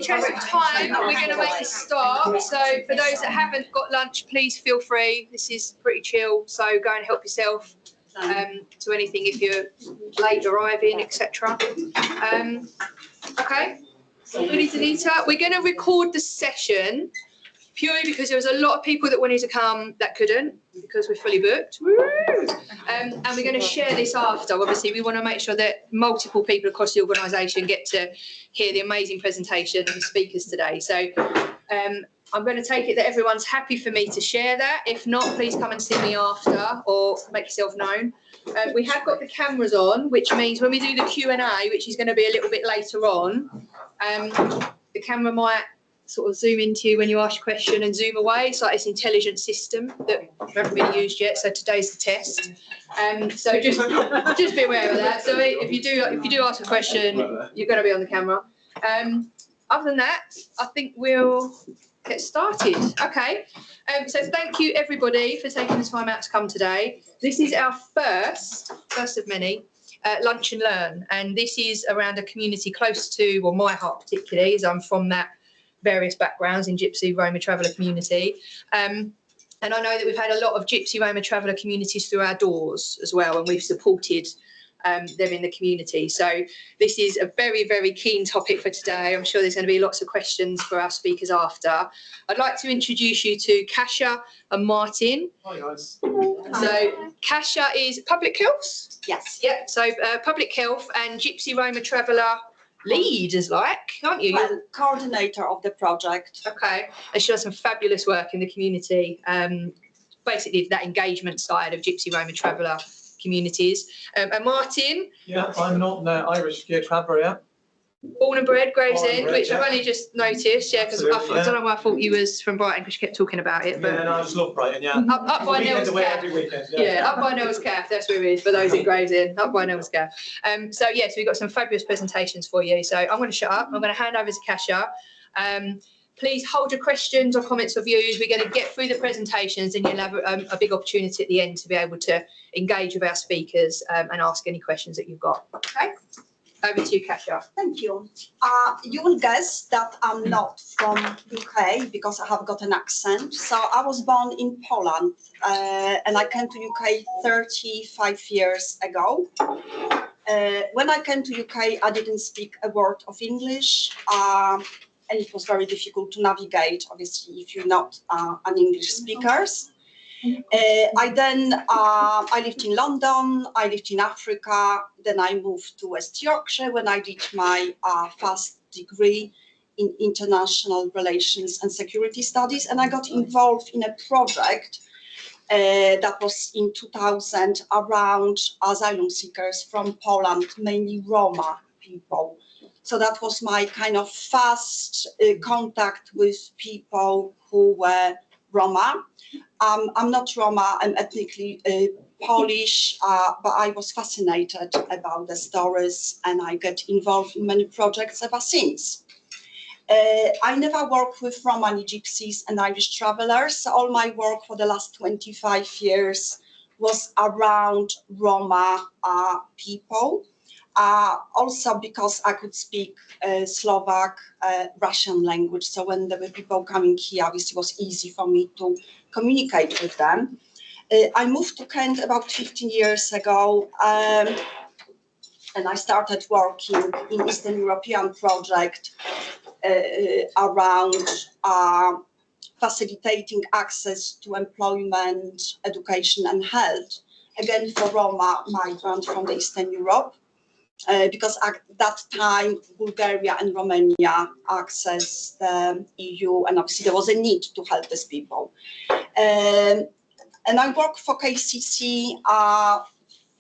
interest of time, we're going to make a start. So for those that haven't got lunch, please feel free. This is pretty chill, so go and help yourself to anything if you're late arriving, etc. Okay, we're going to record the session purely because there was a lot of people that wanted to come that couldn't because we're fully booked. And we're going to share this after. Obviously, we want to make sure that multiple people across the organisation get to hear the amazing presentation of the speakers today. So I'm going to take it that everyone's happy for me to share that. If not, please come and see me after or make yourself known. We have got the cameras on, which means when we do the Q&A, which is going to be a little bit later on, the camera might sort of zoom into you when you ask a question and zoom away. It's like this intelligent system that we haven't really used yet. So today's the test. So just be aware of that. So if you do ask a question, you're going to be on the camera. Other than that, I think we'll get started. Okay. So thank you everybody for taking the time out to come today. This is our first of many Lunch and Learn, and this is around a community close to, well, my heart particularly, as I'm from that various backgrounds in Gypsy Roma Traveller community. And I know that we've had a lot of Gypsy Roma Traveller communities through our doors as well, and we've supported them in the community. So this is a very, very keen topic for today. I'm sure there's going to be lots of questions for our speakers after. I'd like to introduce you to Kasha and Martin. Hi guys. So Kasha is public health? Yes. Yeah, so public health and Gypsy Roma Traveller lead, aren't you? Well, coordinator of the project. Okay, and she does some fabulous work in the community, basically that engagement side of Gypsy Roma Traveller communities. And Martin? Yeah, I'm not an Irish gear traveller, yeah. Born and bred, Gravesend, which I've only just noticed, yeah, because I don't know why I thought you was from Brighton because you kept talking about it. But yeah, no, I just love Brighton, yeah. Up by Noel's Calf. Every weekend, yeah, up by Noel's Calf, that's where it is, for those in Gravesend, up by Noel's Calf. So, yes, we've got some fabulous presentations for you. So I'm going to shut up. I'm going to hand over to Kasha. Please hold your questions or comments or views. We're going to get through the presentations and you'll have a big opportunity at the end to be able to engage with our speakers and ask any questions that you've got. Okay? Over to you, Kasha. Thank you. You will guess that I'm not from UK because I have got an accent. So I was born in Poland and I came to UK 35 years ago. When I came to UK, I didn't speak a word of English. And it was very difficult to navigate, obviously, if you're not an English speaker. I lived in London, I lived in Africa, then I moved to West Yorkshire when I did my first degree in international relations and security studies, and I got involved in a project that was in 2000 around asylum seekers from Poland, mainly Roma people. So that was my kind of first contact with people who were Roma. I'm not Roma, I'm ethnically Polish, but I was fascinated about the stories and I get involved in many projects ever since. I never worked with Romani gypsies and Irish travelers. All my work for the last 25 years was around Roma people. Also because I could speak Slovak, Russian language. So when there were people coming here, obviously it was easy for me to communicate with them. I moved to Kent about 15 years ago and I started working in Eastern European project around facilitating access to employment, education and health, again for Roma migrants from the Eastern Europe. Because at that time, Bulgaria and Romania accessed the EU, and obviously there was a need to help these people. And I worked for KCC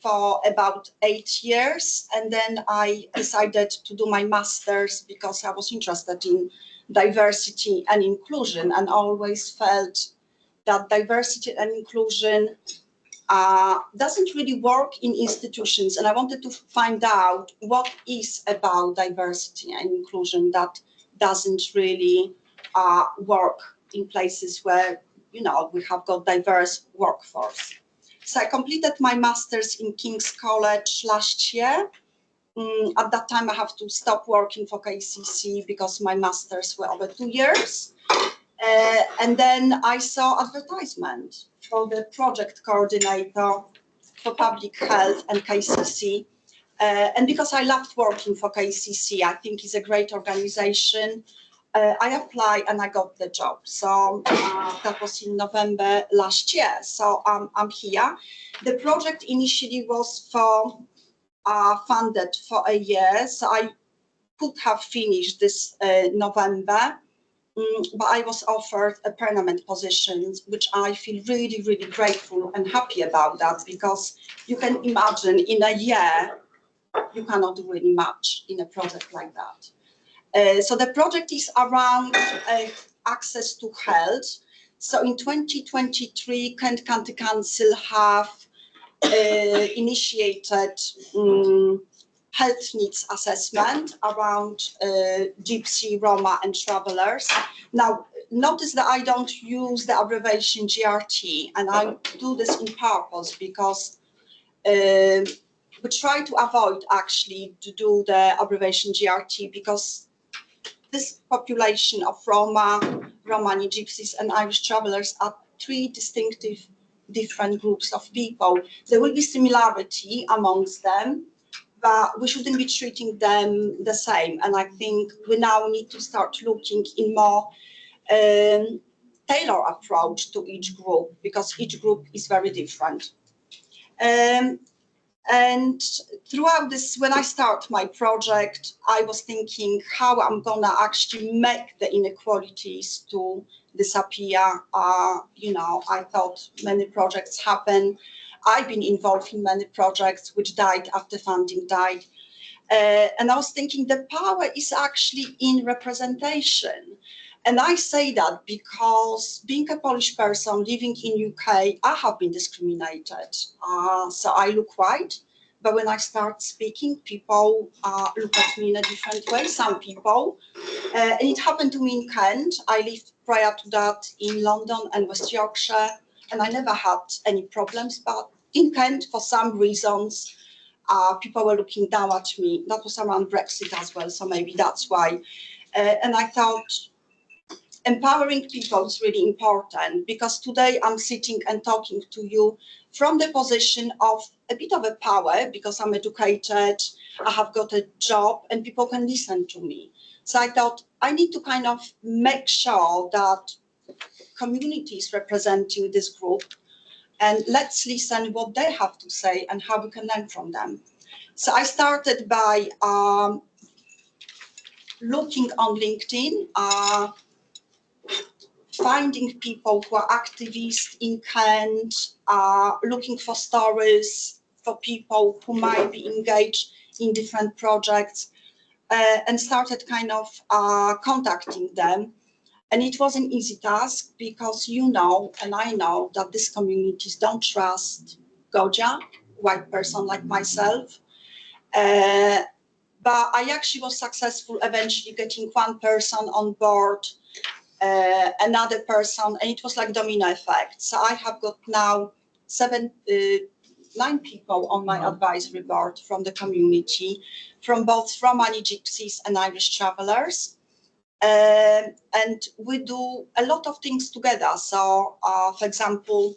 for about 8 years, and then I decided to do my master's because I was interested in diversity and inclusion, and I always felt that diversity and inclusion doesn't really work in institutions, and I wanted to find out what is about diversity and inclusion that doesn't really work in places where, you know, we have got diverse workforce. So I completed my master's in King's College last year. At that time, I have to stop working for KCC because my masters were over 2 years. And then I saw advertisement for the project coordinator for public health and KCC. And because I loved working for KCC, I think it's a great organization. I applied and I got the job. So that was in November last year. So I'm here. The project initially was for funded for a year. So I could have finished this November, but I was offered a permanent position, which I feel really, really grateful and happy about that, because you can imagine in a year, you cannot do really much in a project like that. So the project is around access to health. So in 2023, Kent County Council have initiated health needs assessment around Gypsy, Roma and travelers. Now, notice that I don't use the abbreviation GRT, and I do this in purpose because we try to avoid actually to do the abbreviation GRT, because this population of Roma, Romani, Gypsies and Irish travelers are three distinctive different groups of people. There will be similarity amongst them, but we shouldn't be treating them the same. And I think we now need to start looking in more tailored approach to each group, because each group is very different. And throughout this, when I start my project, I was thinking how I'm gonna actually make the inequalities to disappear. You know, I thought many projects happen. I've been involved in many projects which died after funding died. And I was thinking the power is actually in representation. And I say that because being a Polish person living in UK, I have been discriminated. So I look white, but when I start speaking, people look at me in a different way, some people. And it happened to me in Kent. I lived prior to that in London and West Yorkshire, and I never had any problems. But in Kent, for some reasons, people were looking down at me. That was around Brexit as well, so maybe that's why. And I thought, empowering people is really important, because today I'm sitting and talking to you from the position of a bit of a power, because I'm educated, I have got a job and people can listen to me. So I thought I need to kind of make sure that community is representing this group, and let's listen what they have to say and how we can learn from them. So I started by looking on LinkedIn, finding people who are activists in Kent, looking for stories for people who might be engaged in different projects, and started kind of contacting them. And it was an easy task, because you know, and I know, that these communities don't trust Goja, white person like myself. But I actually was successful eventually getting one person on board, another person, and it was like domino effect. So I have got now 9 people on my advisory board from the community, from both Romani Gypsies and Irish travelers. And we do a lot of things together. So, for example,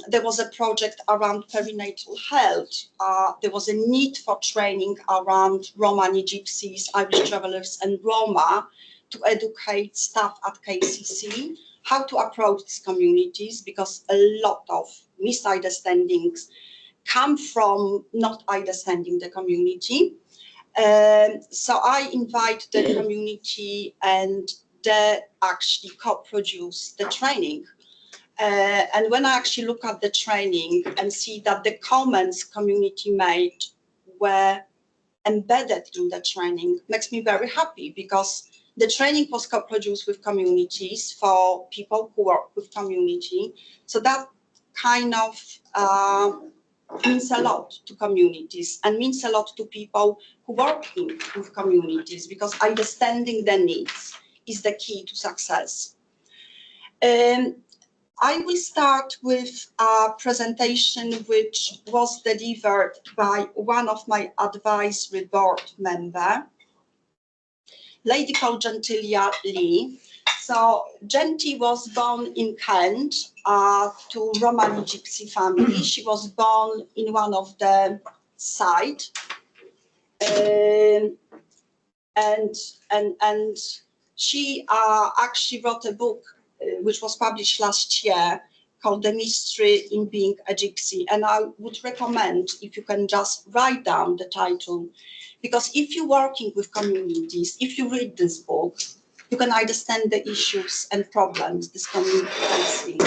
there was a project around perinatal health. There was a need for training around Romani Gypsies, Irish travelers and Roma, to educate staff at KCC how to approach these communities, because a lot of misunderstandings come from not understanding the community. So I invite the community, and they actually co-produce the training. And when I actually look at the training and see that the comments community made were embedded in the training, makes me very happy, because the training was co-produced with communities for people who work with community. So that kind of means a lot to communities, and means a lot to people who work with communities, because understanding their needs is the key to success. I will start with a presentation which was delivered by one of my advisory board member, lady called Genty Lee. So Genty was born in Kent to Romani Gypsy family. She was born in one of the sites, and she actually wrote a book which was published last year called The Mystery in Being a Gypsy. And I would recommend if you can just write down the title, because if you're working with communities, if you read this book, you can understand the issues and problems this community is facing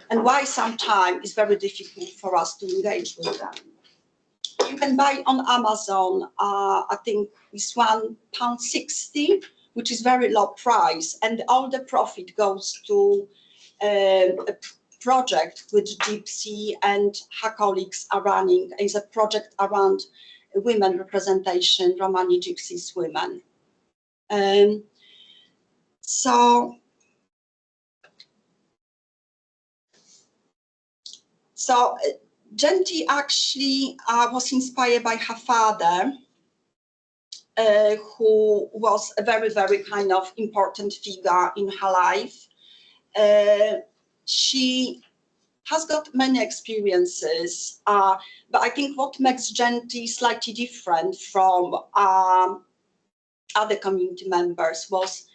and why sometimes it's very difficult for us to engage with them. You can buy on Amazon, I think it's £1.60, which is very low price, and all the profit goes to a project which Gypsy and her colleagues are running. It's a project around women representation, Romani Gypsies women. So Genty actually was inspired by her father, who was a very, very kind of important figure in her life. She has got many experiences, but I think what makes Genty slightly different from other community members was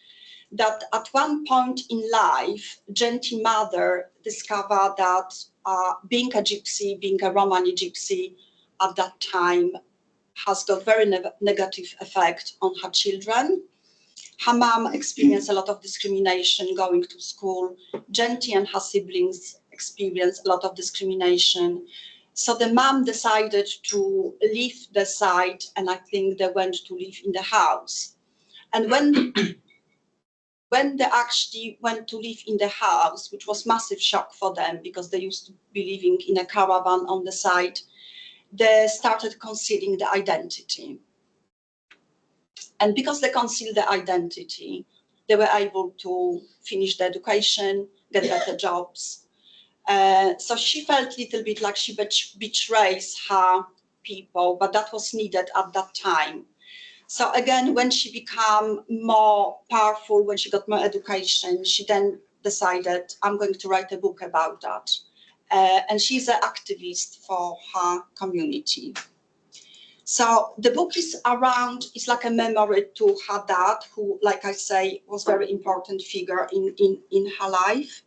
that at one point in life, Genty mother discovered that being a gypsy, being a Romani gypsy at that time has got very negative effect on her children. Her mom experienced a lot of discrimination going to school. Genty and her siblings experienced a lot of discrimination. So the mom decided to leave the site, and I think they went to live in the house. And when they actually went to live in the house, which was massive shock for them because they used to be living in a caravan on the site, they started concealing the identity. And because they concealed the identity, they were able to finish the education, get better jobs. So she felt a little bit like she betrays her people, but that was needed at that time. So again, when she became more powerful, when she got more education, she then decided, I'm going to write a book about that. And she's an activist for her community. So the book is around, it's like a memory to her dad, who, like I say, was a very important figure in her life.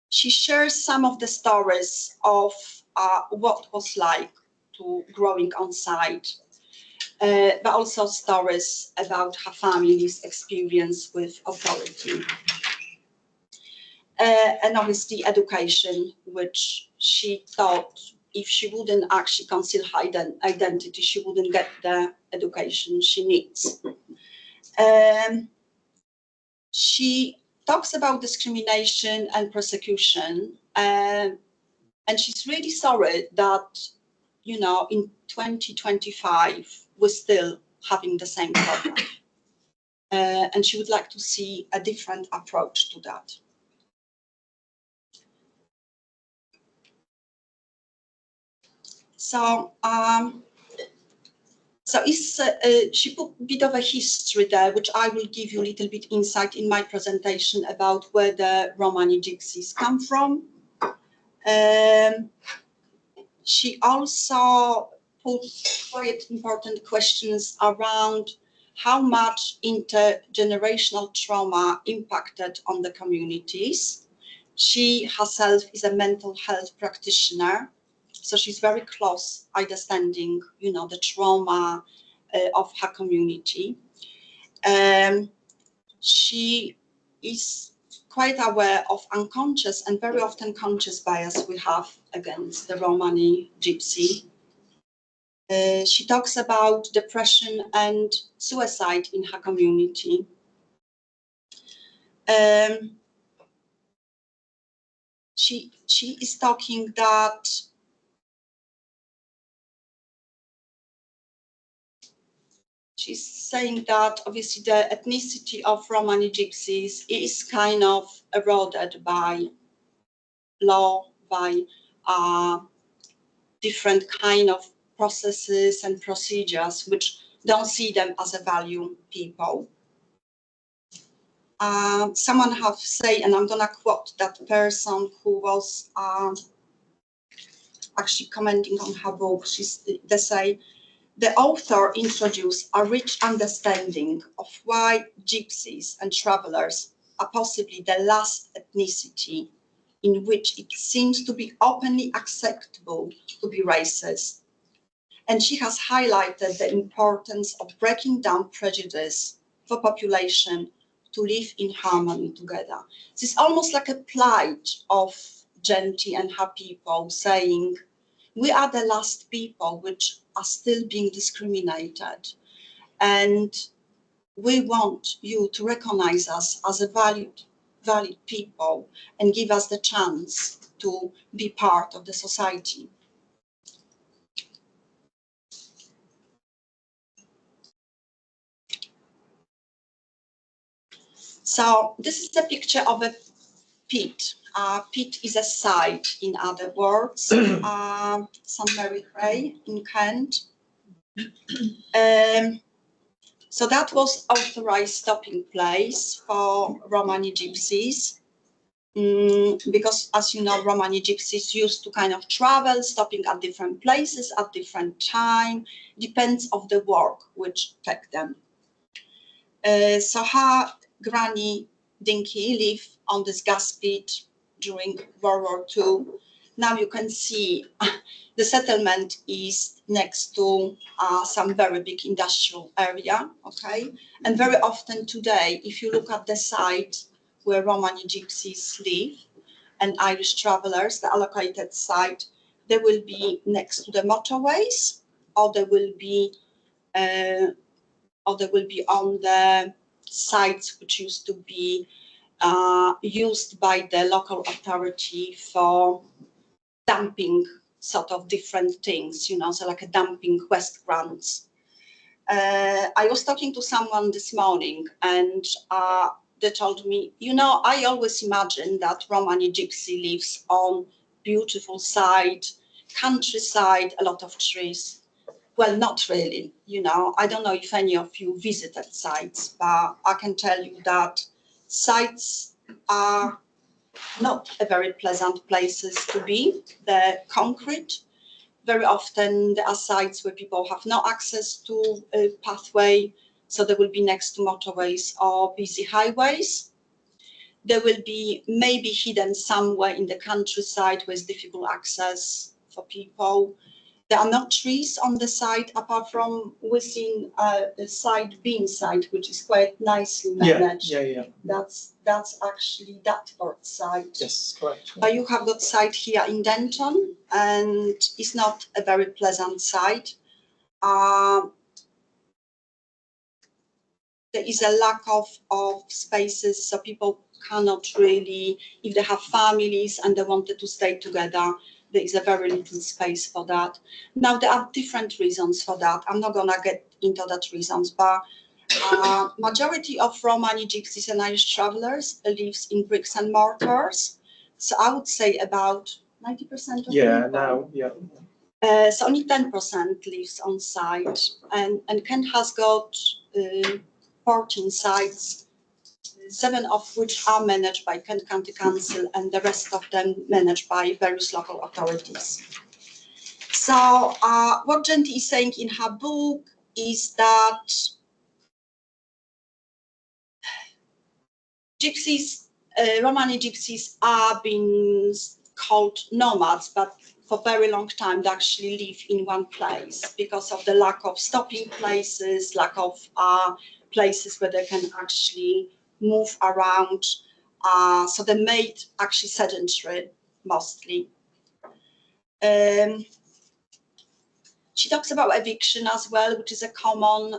She shares some of the stories of what was like to growing on site, but also stories about her family's experience with authority. And obviously education, which she thought if she wouldn't actually conceal her identity, she wouldn't get the education she needs. She talks about discrimination and persecution, and she's really sorry that, you know, in 2025, we're still having the same problem. And she would like to see a different approach to that. So, she put a bit of a history there, which I will give you a little bit insight in my presentation about where the Romani Gypsies come from. She also put quite important questions around how much intergenerational trauma impacted on the communities. She herself is a mental health practitioner, so she's very close understanding, you know, the trauma of her community. She is quite aware of unconscious and very often conscious bias we have against the Romani Gypsy. She talks about depression and suicide in her community. She is talking that she's saying that obviously the ethnicity of Romani gypsies is kind of eroded by law, by different kind of processes and procedures which don't see them as a value people. Someone have say, and I'm gonna quote that person who was actually commenting on her book. They say, the author introduced a rich understanding of why gypsies and travelers are possibly the last ethnicity in which it seems to be openly acceptable to be racist. And she has highlighted the importance of breaking down prejudice for population to live in harmony together. This is almost like a plight of Genty and her people saying, we are the last people which are still being discriminated. And we want you to recognize us as a valid people and give us the chance to be part of the society. So this is a picture of a pit. Pit is a site, in other words, St. Mary Cray in Kent. So that was authorized stopping place for Romani gypsies. Because, as you know, Romani gypsies used to kind of travel, stopping at different places at different time, depends of the work which take them. So her granny Dinky lived on this gas pit during World War II. Now you can see the settlement is next to some very big industrial area, okay? And very often today, if you look at the site where Romani gypsies live and Irish travelers, the allocated site, they will be next to the motorways, or they will be on the sites which used to be used by the local authority for dumping sort of different things, you know, so like a dumping waste grounds. I was talking to someone this morning and they told me, you know, I always imagine that Romani gypsy lives on beautiful side, countryside, a lot of trees. Well, not really, you know. I don't know if any of you visited sites, but I can tell you that sites are not a very pleasant places to be. They're concrete. Very often there are sites where people have no access to a pathway, so they will be next to motorways or busy highways. They will be maybe hidden somewhere in the countryside with difficult access for people. There are no trees on the site apart from within the side beam site, which is quite nicely managed. Yeah. That's actually that site. Yes, correct. But you have got site here in Denton, and it's not a very pleasant site. There is a lack of spaces, so people cannot really, if they have families and they wanted to stay together, there is a very little space for that. Now, there are different reasons for that. I'm not gonna get into that reasons, but majority of Romani gypsies and Irish travelers lives in bricks and mortars. So I would say about 90% of people. So only 10% lives on site, and Kent has got 14 sites, 7 of which are managed by Kent County Council and the rest of them managed by various local authorities. So what Genty is saying in her book is that gypsies, Romani gypsies are being called nomads, but for a very long time they actually live in one place because of the lack of stopping places, lack of places where they can actually move around. So they made actually sedentary mostly. She talks about eviction as well, which is a common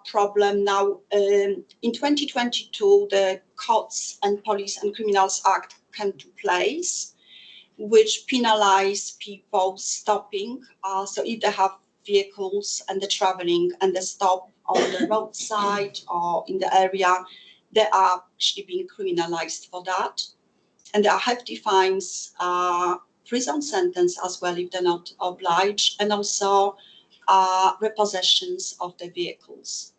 problem now. In 2022, the Courts and Police and Criminals Act came to place, which penalize people stopping. So if they have vehicles and they're traveling and they stop on the roadside or in the area, they are actually being criminalized for that. And there are hefty fines, prison sentence as well if they're not obliged, and also repossessions of the vehicles.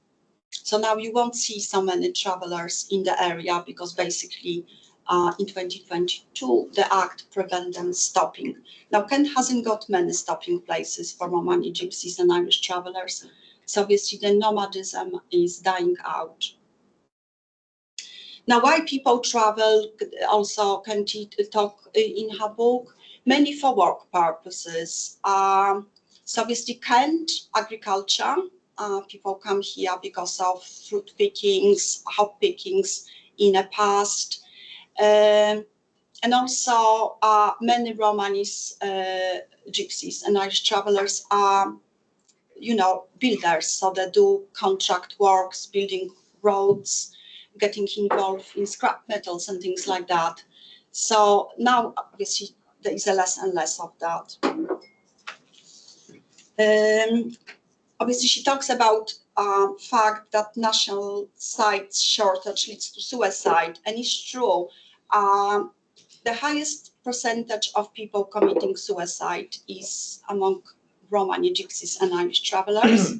So now you won't see so many travelers in the area because basically in 2022, the Act prevents them stopping. Now, Kent hasn't got many stopping places for Romani gypsies and Irish travelers. So obviously the nomadism is dying out. Now, why people travel, also Genty talk in her book, mainly for work purposes. So obviously Kent, agriculture, people come here because of fruit pickings, hop pickings in the past. And also many Romanis gypsies and Irish travelers are, you know, builders. So they do contract works, building roads, getting involved in scrap metals and things like that. So now obviously there is a less and less of that. Obviously she talks about fact that national sites shortage leads to suicide, and it's true. The highest percentage of people committing suicide is among Romani gypsies and Irish travelers.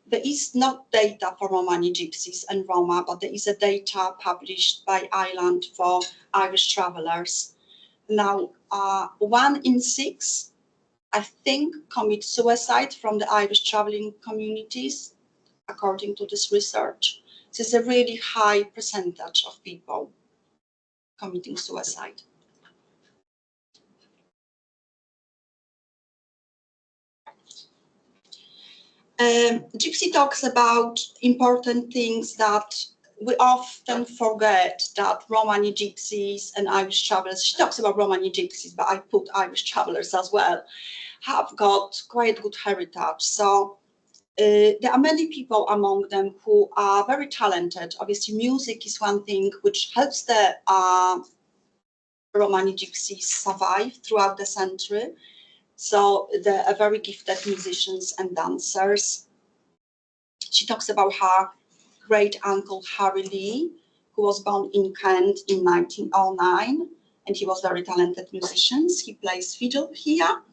There is not data for Romani gypsies and Roma, but there is a data published by Ireland for Irish travelers. Now, 1 in 6, I think, commit suicide from the Irish traveling communities, according to this research. This is a really high percentage of people committing suicide. Gypsy talks about important things that we often forget, that Romani gypsies and Irish travelers, she talks about Romani gypsies, but I put Irish travelers as well, have got quite good heritage. So there are many people among them who are very talented. Obviously, music is one thing which helps the Romani gypsies survive throughout the century. So they are very gifted musicians and dancers. She talks about her great uncle Harry Lee, who was born in Kent in 1909, and he was very talented musician. He plays fiddle here.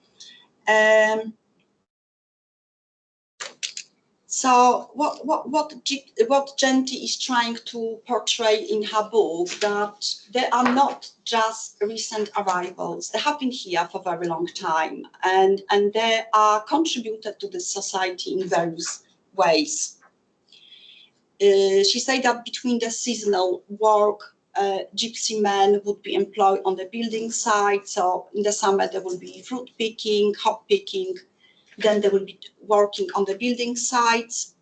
So what Genty is trying to portray in her book, that they are not just recent arrivals. They have been here for a very long time, and they are contributed to the society in various ways. She said that between the seasonal work, gypsy men would be employed on the building site. So in the summer there will be fruit picking, hop picking. Then they will be working on the building sites.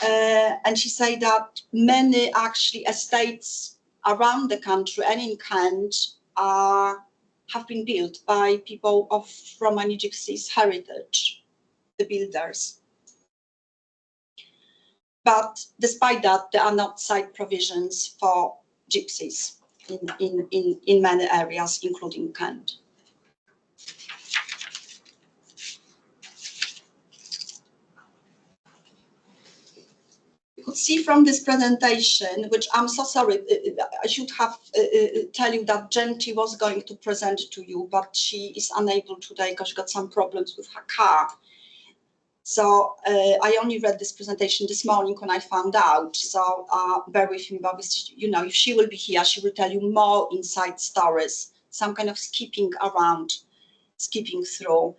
And she said that many actually estates around the country and in Kent have been built by people of Romani gypsies heritage, the builders. But despite that, there are not site provisions for gypsies in many areas, including Kent. You could see from this presentation, which I'm so sorry, I should have tell you that Genty was going to present to you, but she is unable today because she got some problems with her car. So I only read this presentation this morning when I found out. So bear with me, but obviously, you know, if she will be here, she will tell you more inside stories, some kind of skipping around, skipping through.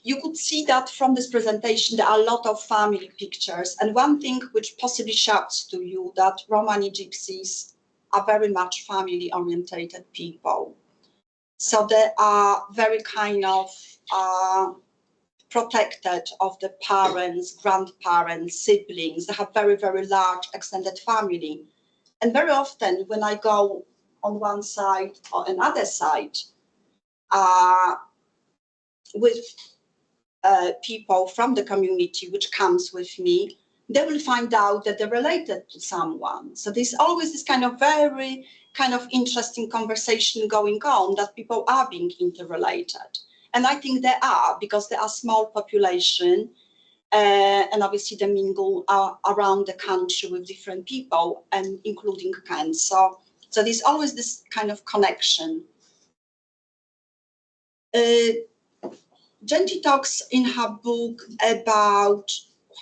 You could see that from this presentation, there are a lot of family pictures. And one thing which possibly shouts to you, that Romani gypsies are very much family orientated people. So they are very kind of protected of the parents, grandparents, siblings. They have very, very large extended family. And very often when I go on one side or another side with people from the community which comes with me, they will find out that they're related to someone. So there's always this kind of very kind of interesting conversation going on, that people are being interrelated. And I think they are, because they are small population. and obviously they mingle around the country with different people, and including Kent. So there's always this kind of connection. Genty talks in her book about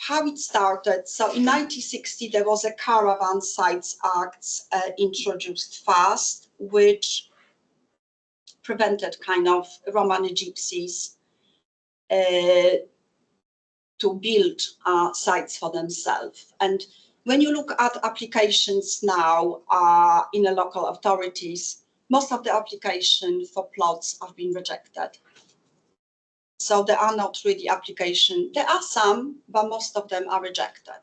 how it started. So in 1960, there was a Caravan Sites Act introduced first, which prevented kind of Romani gypsies to build sites for themselves. And when you look at applications now in the local authorities, most of the applications for plots have been rejected. So there are not really applications. There are some, but most of them are rejected.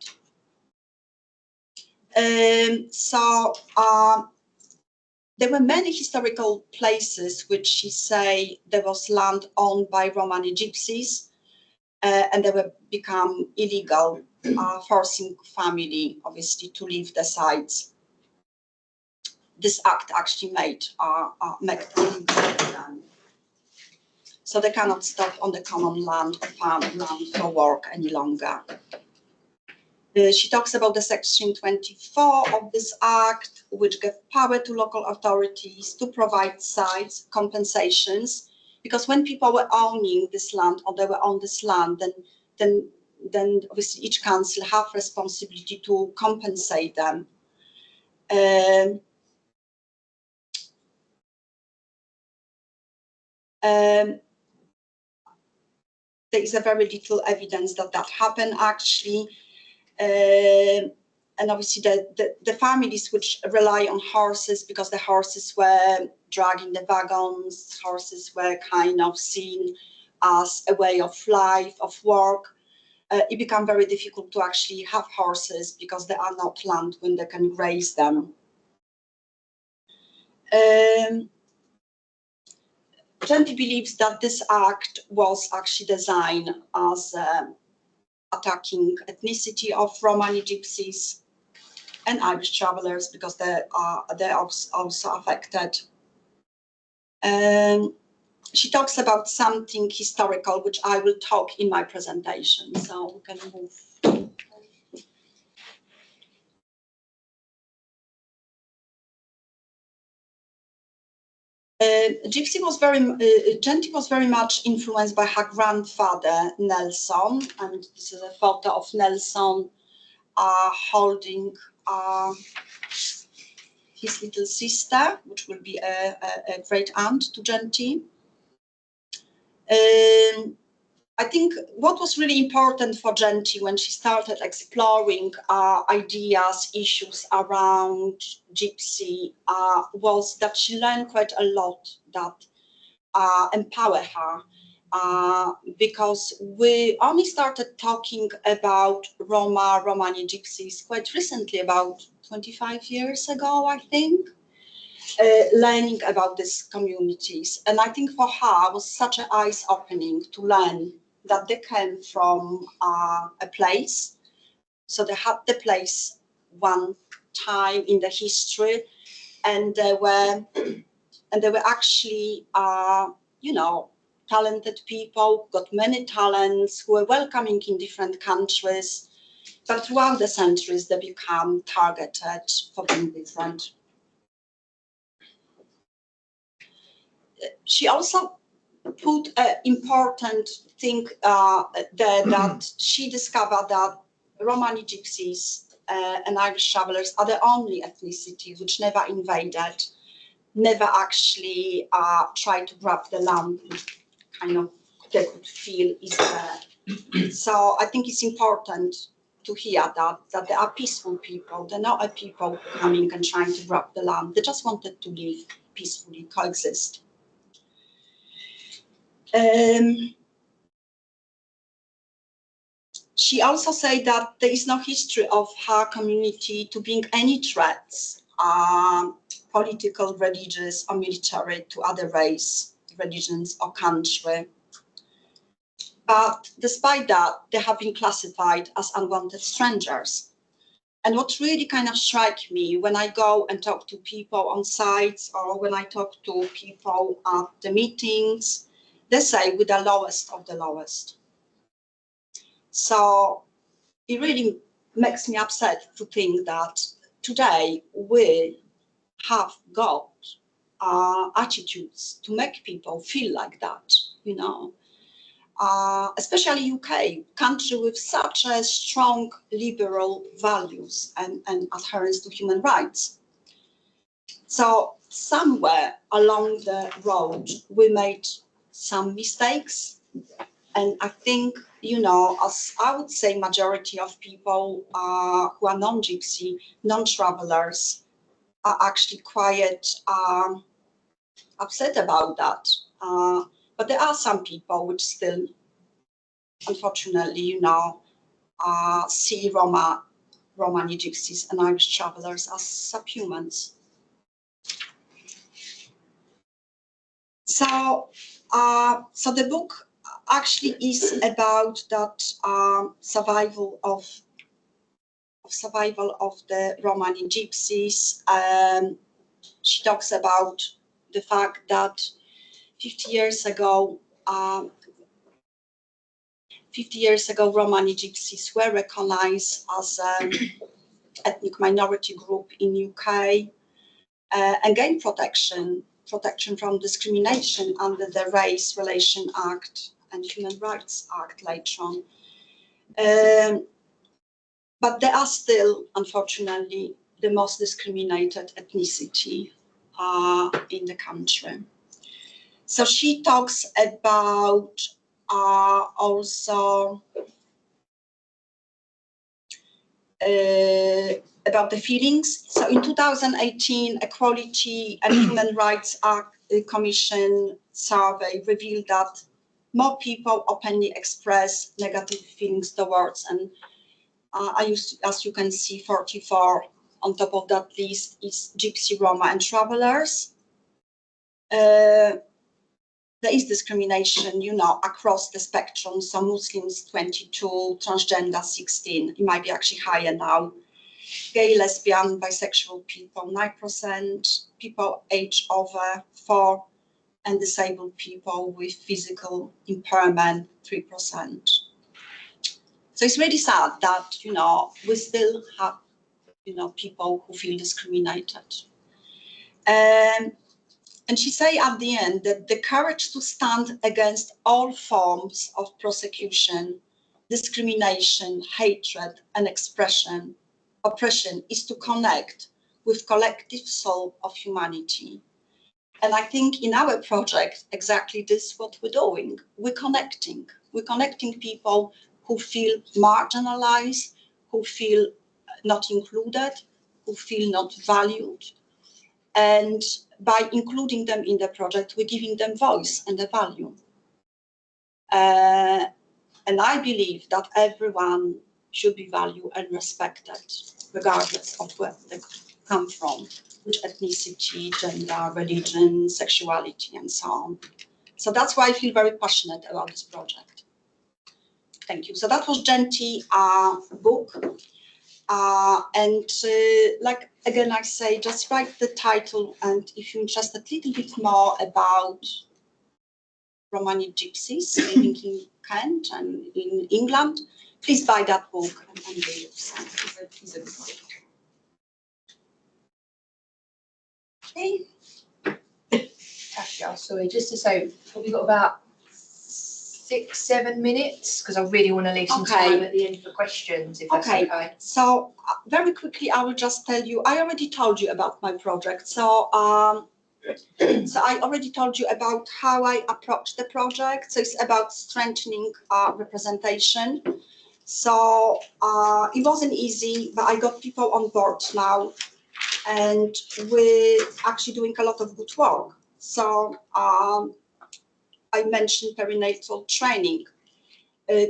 There were many historical places which she say there was land owned by Romani gypsies, and they were become illegal, forcing family obviously to leave the sites. This act actually made illegal them. So they cannot stop on the common land or farmland for work any longer. She talks about the section 24 of this act, which gave power to local authorities to provide sites, compensations, because when people were owning this land or they were on this land, then obviously each council have responsibility to compensate them. There is a very little evidence that happened actually. And obviously the families which rely on horses, because the horses were dragging the wagons, horses were kind of seen as a way of life, of work. It became very difficult to actually have horses because there are not land when they can graze them. Genty believes that this act was actually designed as attacking ethnicity of Romani gypsies and Irish travelers because they're also affected. She talks about something historical, which I will talk in my presentation. So we can move. Genty was very much influenced by her grandfather, Nelson, and this is a photo of Nelson holding his little sister, which will be a great aunt to Genty. I think what was really important for Genty when she started exploring ideas, issues around gypsy was that she learned quite a lot that empower her. Because we only started talking about Romani gypsies quite recently, about 25 years ago, I think, learning about these communities. And I think for her it was such an eye-opening to learn that they came from a place. So they had the place one time in the history, and they were actually, you know, talented people, got many talents, who were welcoming in different countries, but throughout the centuries they become targeted for being different. She also put an important thing there, that she discovered that Romani gypsies and Irish travelers are the only ethnicity which never invaded, never actually tried to grab the land, kind of they could feel is there. So I think it's important to hear that they are peaceful people. They're not a people coming and trying to grab the land. They just wanted to live peacefully, coexist. She also said that there is no history of her community to bring any threats, political, religious, or military, to other race, religions, or country. But despite that, they have been classified as unwanted strangers. And what really kind of struck me when I go and talk to people on sites, or when I talk to people at the meetings, they say we're the lowest of the lowest. So it really makes me upset to think that today we have got attitudes to make people feel like that, you know. Especially UK, country with such a strong liberal values and adherence to human rights. So somewhere along the road, we made some mistakes. And I think, you know, as I would say, majority of people who are non-gypsy, non-travelers are actually quite upset about that. But there are some people which still, unfortunately, you know, see Romani gypsies and Irish travelers as subhumans. So, so the book actually is about that survival of the Romani gypsies. She talks about the fact that 50 years ago, Romani gypsies were recognized as an ethnic minority group in UK and gained protection from discrimination under the Race Relation Act and Human Rights Act later on. But they are still, unfortunately, the most discriminated ethnicity in the country. So she talks about also about the feelings. So in 2018, Equality and Human Rights Act Commission survey revealed that more people openly express negative feelings towards, and I used to, as you can see, 44 on top of that list is Gypsy, Roma and travelers. There is discrimination, you know, across the spectrum. So Muslims 22, transgender 16, it might be actually higher now. Gay, lesbian, bisexual people 9%, people age over 4, and disabled people with physical impairment 3%. So it's really sad that, you know, we still have, you know, people who feel discriminated. And she say at the end that the courage to stand against all forms of persecution, discrimination, hatred, and oppression is to connect with collective soul of humanity. And I think in our project, exactly this is what we're doing. We're connecting people who feel marginalized, who feel not included, who feel not valued. And by including them in the project, we're giving them voice and a value. And I believe that everyone should be valued and respected, regardless of where they come from, which ethnicity, gender, religion, sexuality, and so on. So that's why I feel very passionate about this project. Thank you. So that was Genty book. Like, again, I say, just write the title, and if you're interested a little bit more about Romani gypsies living in Kent and in England, please buy that book and read it. It's a good book. Okay. Kasha, sorry, just to say, we've got about 6-7 minutes, because I really want to leave some time at the end for questions, if that's okay. So very quickly, I will just tell you, I already told you about my project. So, so I already told you about how I approach the project. So it's about strengthening representation. So it wasn't easy, but I got people on board now, and we're actually doing a lot of good work. So I mentioned perinatal training.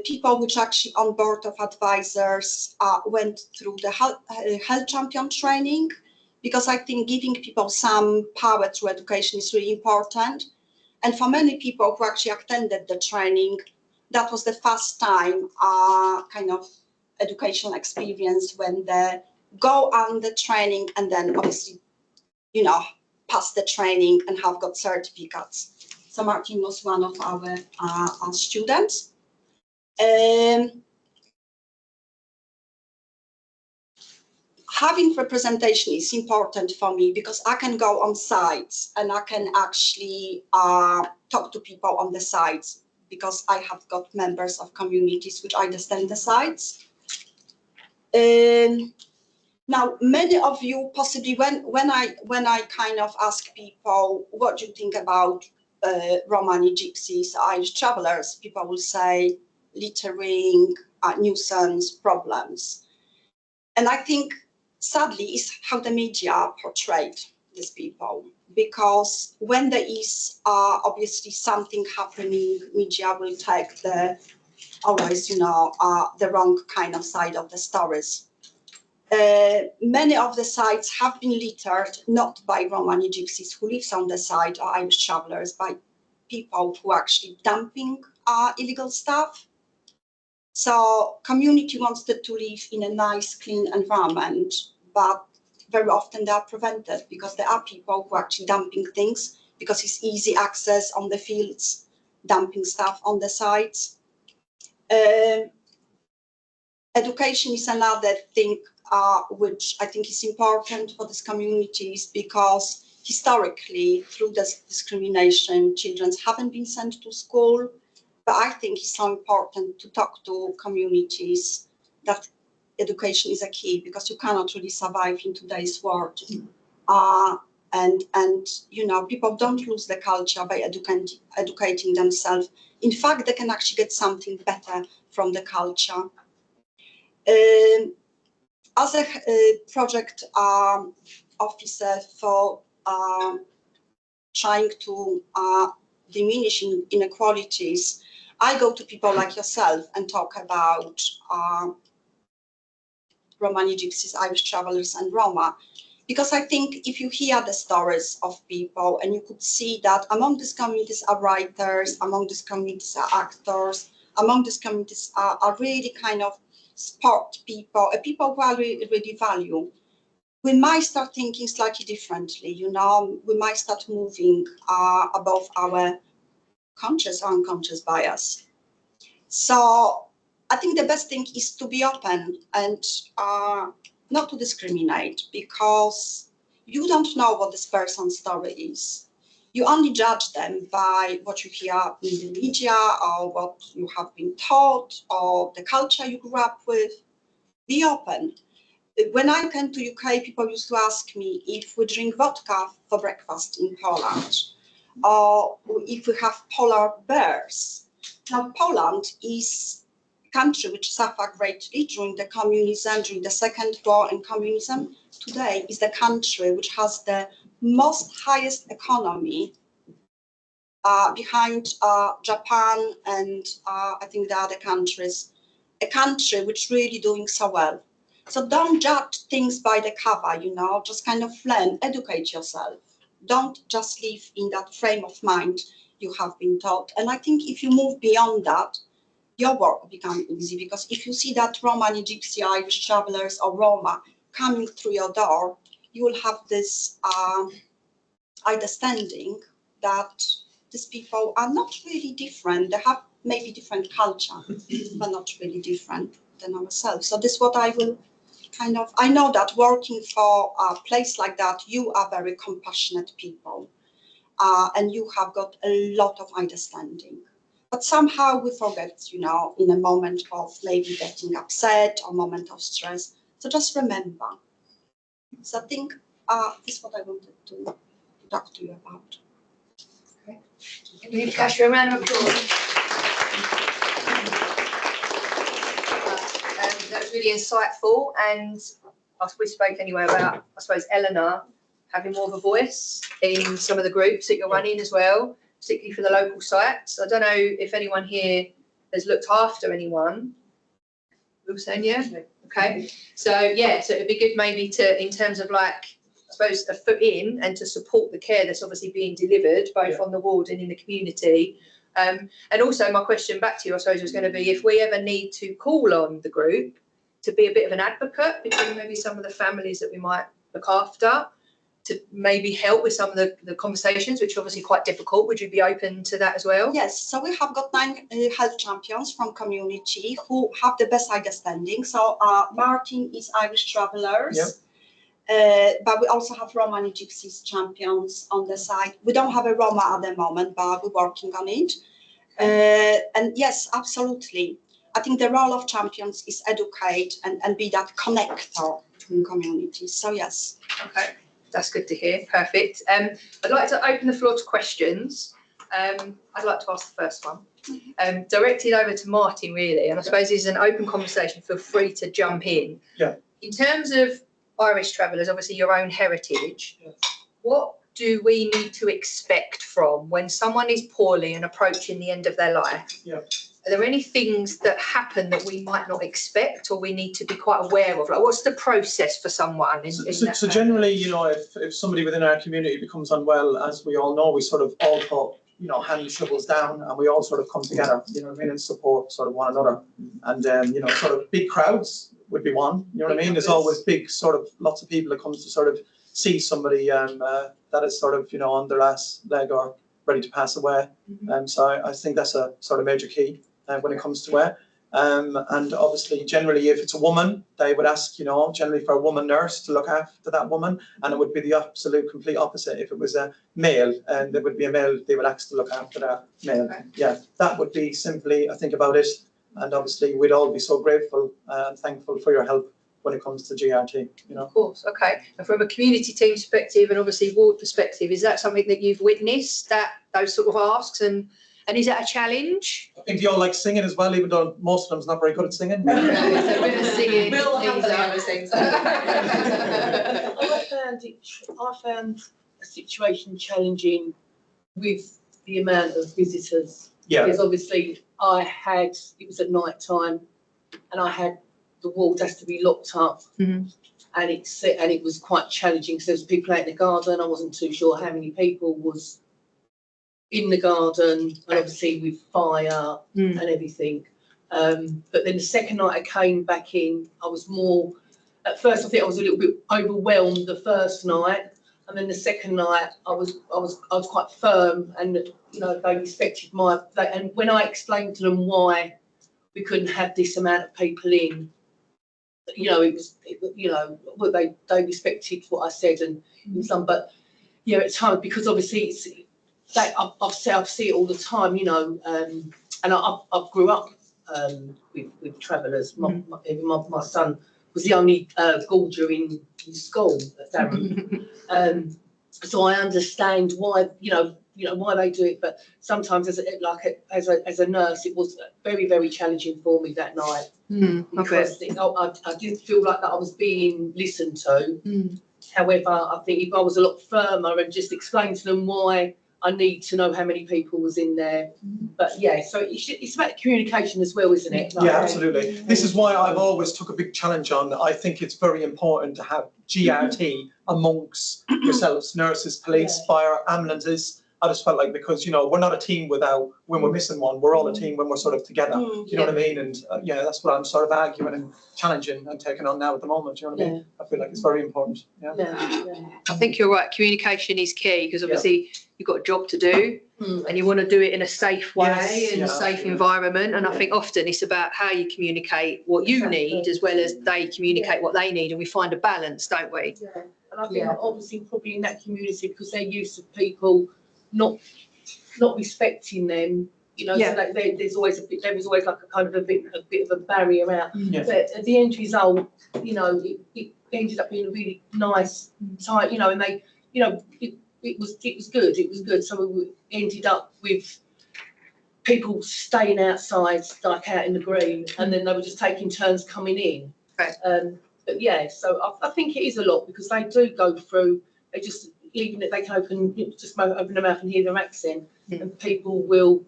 People which actually on board of advisors went through the health champion training, because I think giving people some power through education is really important. And for many people who actually attended the training, that was the first time kind of educational experience when they go on the training and then obviously, you know, pass the training and have got certificates. So Martin was one of our students. having representation is important for me because I can go on sites and I can actually talk to people on the sites because I have got members of communities which understand the sites. Now, many of you possibly, when I kind of ask people, what do you think about Romani gypsies, Irish travelers, people will say littering, nuisance, problems. And I think, sadly, is how the media portrayed these people. Because when there is obviously something happening, media will take always, the wrong kind of side of the stories. Many of the sites have been littered, not by Romani gypsies who lives on the site or Irish travelers, by people who are actually dumping illegal stuff. So community wants to live in a nice, clean environment, but very often they are prevented because there are people who are actually dumping things because it's easy access on the fields, dumping stuff on the sites. Education is another thing which I think is important for these communities because historically, through this discrimination, children haven't been sent to school. But I think it's so important to talk to communities that education is a key because you cannot really survive in today's world. And people don't lose the culture by educating themselves. In fact, they can actually get something better from the culture. As a project officer for trying to diminish inequalities, I go to people like yourself and talk about Romani gypsies, Irish travelers, and Roma. Because I think if you hear the stories of people and you could see that among these communities are writers, among these communities are actors, among these communities are really kind of sport people, people who I really value, we might start thinking slightly differently, we might start moving above our conscious or unconscious bias. So I think the best thing is to be open and not to discriminate because you don't know what this person's story is. You only judge them by what you hear in the media or what you have been taught or the culture you grew up with. Be open. When I came to UK, people used to ask me if we drink vodka for breakfast in Poland or if we have polar bears. Now, Poland is a country which suffered greatly during the communism, during the Second War in communism. Today is the country which has the highest economy behind Japan and I think the other countries, a country which really doing so well. So don't judge things by the cover, just kind of learn, educate yourself. Don't just live in that frame of mind you have been taught. And I think if you move beyond that, your work will become easy because if you see that Romani, Gypsy, Irish travelers or Roma coming through your door, you will have this understanding that these people are not really different. They have maybe different culture, but not really different than ourselves. So this is what I will I know that working for a place like that, you are very compassionate people and you have got a lot of understanding. But somehow we forget, in a moment of maybe getting upset or moment of stress. So just remember. So I think this is what I wanted to talk to you about. Okay. We give Kasha a round of applause. That was really insightful, and we spoke anyway about, I suppose, Eleanor having more of a voice in some of the groups that you're running as well, particularly for the local sites. I don't know if anyone here has looked after anyone. We were saying, yeah? Okay. So, yeah, so it'd be good maybe to, in terms of I suppose, a foot in and to support the care that's obviously being delivered, both on the ward and in the community. And also my question back to you, I suppose, was going to be if we ever need to call on the group to be a bit of an advocate between maybe some of the families that we might look after, to maybe help with some of the conversations, which are obviously quite difficult. Would you be open to that as well? Yes, so we have got 9 health champions from community who have the best understanding. So Martin is Irish Travelers. But we also have Romani Gypsies champions on the side. We don't have a Roma at the moment, but we're working on it. And yes, absolutely. I think the role of champions is educate and be that connector between communities. So yes. Okay, that's good to hear. Perfect. I'd like to open the floor to questions. I'd like to ask the first one. Directed over to Martin, really, and I suppose this is an open conversation. Feel free to jump in. Yeah. In terms of Irish travellers, obviously your own heritage, Yes. what do we need to expect from when someone is poorly and approaching the end of their life? Yeah. Are there any things that happen that we might not expect or we need to be quite aware of? Like, what's the process for someone? So generally, you know, if somebody within our community becomes unwell, as we all know, we sort of all put, you know, hand shovels down and we all sort of come together, you know what I mean, and support sort of one another. And, you know, sort of big crowds would be one, you know what I mean? There's always big sort of lots of people that comes to sort of see somebody that is sort of, you know, on their last leg or ready to pass away. So I think that's a sort of major key when it comes to it. And obviously, generally, if it's a woman, they would ask, you know, generally for a woman nurse to look after that woman, and it would be the absolute complete opposite. If it was a male, and there would be a male, they would ask to look after that male. Okay. Yeah, that would be simply, I think, about it. And obviously, we'd all be so grateful and thankful for your help when it comes to GRT, you know. Of course, okay. And from a community team perspective and obviously ward perspective, is that something that you've witnessed, that those sort of asks, and is that a challenge? I think you all like singing as well, even though most of them's not very good at singing. Okay, so a bit of singing. We'll things happily up. have a sing. I found a situation challenging with the amount of visitors. Yeah. Because obviously it was at night time and I had the ward has to be locked up. Mhm. And it was quite challenging because there was people out in the garden. I wasn't too sure how many people was in the garden, and obviously with fire and everything. But then the second night I came back in, I was more. At first, I think I was a little bit overwhelmed the first night, and then the second night I was quite firm, and you know they respected and when I explained to them why we couldn't have this amount of people in, you know, they respected what I said and some, but yeah, at times because obviously it's. I've seen it all the time, you know, and I grew up with travellers. My son was the only gorger in school at Deverny, so I understand why why they do it. But sometimes, as a nurse, it was very, very challenging for me that night because I didn't feel like that I was being listened to. However, I think if I was a lot firmer and just explained to them why. I need to know how many people was in there. But yeah, so it's about communication as well, isn't it? Yeah, absolutely. This is why I've always took a big challenge on. I think it's very important to have GRT amongst yourselves, nurses, police, fire, ambulances. I just felt like because, you know, we're not a team without, when we're missing one, we're all a team when we're sort of together. You know what I mean? And yeah, that's what I'm sort of arguing and challenging and taking on now at the moment. You know what I mean? I feel like it's very important. I think you're right. Communication is key because obviously you've got a job to do and you want to do it in a safe way and a safe environment. And I think often it's about how you communicate what you need as well as they communicate what they need. And we find a balance, don't we? Yeah. And I think obviously probably in that community because they're used to people not respecting them, you know, so that there was always like a kind of a bit of a barrier out. But at the end result, you know, it ended up being a really nice time, you know, and they, you know, it was good. So we ended up with people staying outside, like out in the green, and then they were just taking turns coming in. Right. But yeah, so I think it is a lot because they do go through. They just even if they can open their mouth and hear their accent, and people will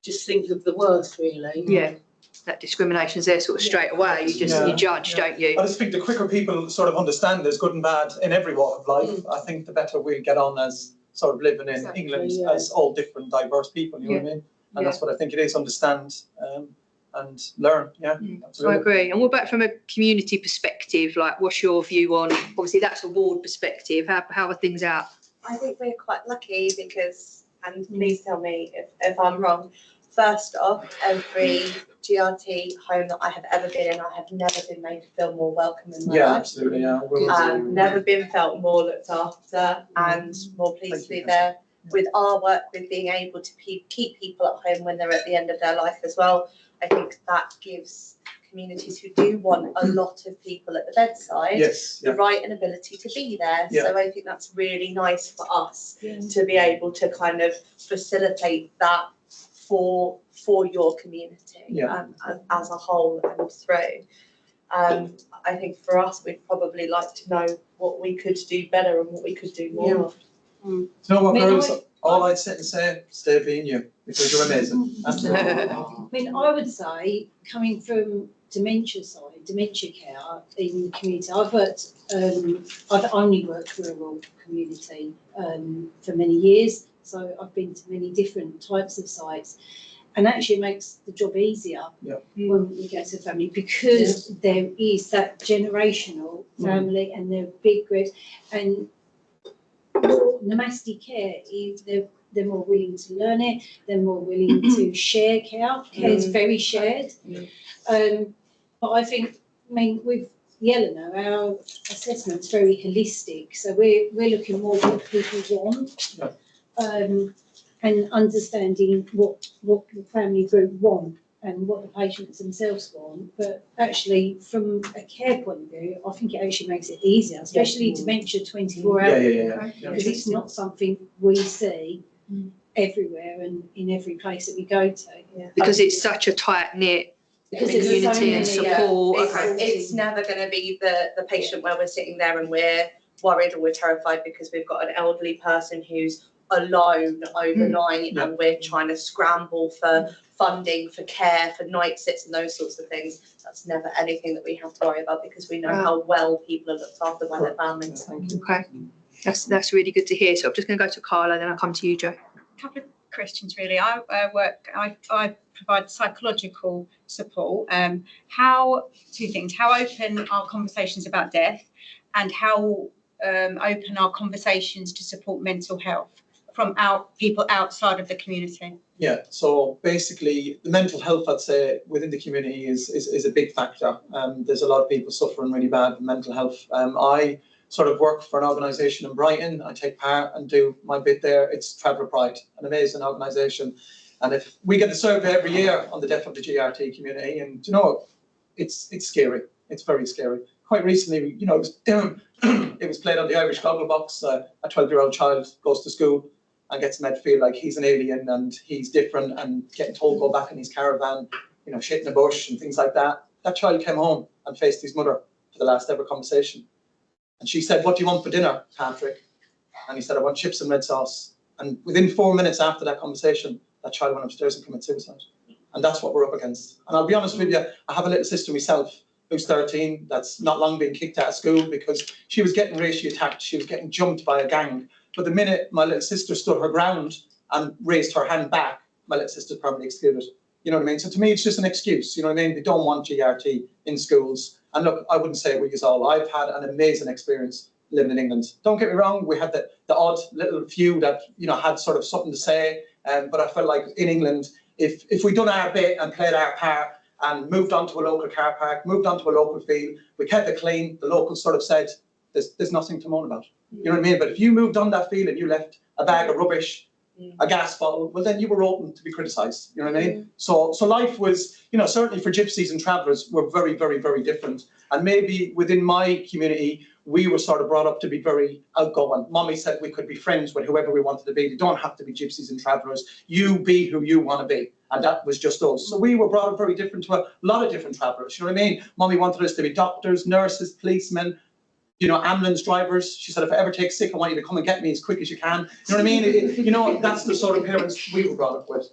just think of the worst, really. Yeah, that discrimination's there sort of straight away. You just you judge, don't you? I just think the quicker people sort of understand there's good and bad in every walk of life, I think the better we get on as sort of living in England as all different diverse people. You know what I mean? And that's what I think it is. Understand. And learn, absolutely. I agree. And what about from a community perspective? Like, what's your view on? Obviously, that's a ward perspective. How are things out? I think we're quite lucky because, and please tell me if I'm wrong, first off, every GRT home that I have ever been in, I have never been made to feel more welcome in my Yeah, life. absolutely, yeah. Never been felt more looked after and more pleased to be there with our work, with being able to keep people at home when they're at the end of their life as well. I think that gives communities who do want a lot of people at the bedside the right and ability to be there. So I think that's really nice for us to be able to kind of facilitate that for your community as a whole and through. I think for us, we'd probably like to know what we could do better and what we could do more of. You know what, girls? All I'd sit and say, stay being you, because you're amazing. I mean, I would say, coming from dementia care in the community, I've only worked rural community for many years, so I've been to many different types of sites, and actually it makes the job easier when we get to family, because there is that generational family and they're big groups, and nomadic care is they're more willing to learn it, they're more willing to share care. Care is very shared. But I think, with the Eleanor, our assessment's very holistic, so we're looking more what people want, and understanding what the family group want and what the patients themselves want. But actually, from a care point of view, I think it actually makes it easier, especially dementia 24 hours, because it's not something we see everywhere and in every place that we go to. Because it's such a tight-knit community and support. It's never going to be the patient where we're sitting there and we're worried or we're terrified because we've got an elderly person who's alone overnight and we're trying to scramble for funding for care, for night sits and those sorts of things. That's never anything that we have to worry about, because we know how well people are looked after by their families. Okay, that's really good to hear. So I'm just going to go to Carla, then I'll come to you, Jo. A couple of questions really. I provide psychological support. Two things: how open are conversations about death, and how open are conversations to support mental health from people outside of the community? Yeah, so basically the mental health, I'd say, within the community is a big factor. There's a lot of people suffering really bad with mental health. I sort of work for an organisation in Brighton. I take part and do my bit there. It's Traveller Pride, an amazing organisation. And if we get the survey every year on the death of the GRT community, and it's scary. It's very scary. Quite recently, it was played on the Irish goggle box. A 12-year-old child goes to school and gets made to feel like he's an alien and he's different, and getting told to go back in his caravan, shit in a bush and things like that. That child came home and faced his mother for the last ever conversation. And she said, "What do you want for dinner, Patrick?" And he said, "I want chips and red sauce." And within 4 minutes after that conversation, that child went upstairs and committed suicide. And that's what we're up against. And I'll be honest with you, I have a little sister myself who's 13, that's not long been kicked out of school because she was getting racially attacked. She was getting jumped by a gang. But the minute my little sister stood her ground and raised her hand back, my little sister's permanently excluded. You know what I mean? So to me, it's just an excuse. You know what I mean? They don't want GRT in schools. And look, I wouldn't say it with you all. I've had an amazing experience living in England. Don't get me wrong, we had the odd little few that, had sort of something to say. But I felt like in England, if we'd done our bit and played our part and moved on to a local car park, moved on to a local field, we kept it clean, the locals sort of said, there's nothing to moan about. You know what I mean? But if you moved on that field and you left a bag of rubbish, a gas bottle, well, then you were open to be criticised. You know what I mean? So life was, certainly for gypsies and travellers, were very, very, very different. And maybe within my community, we were sort of brought up to be very outgoing. Mommy said we could be friends with whoever we wanted to be. They don't have to be gypsies and travellers. You be who you want to be. And that was just us. So we were brought up very different to a lot of different travellers. You know what I mean? Mommy wanted us to be doctors, nurses, policemen, ambulance drivers. She said, if I ever take sick, I want you to come and get me as quick as you can. You know what I mean? That's the sort of parents we were brought up with.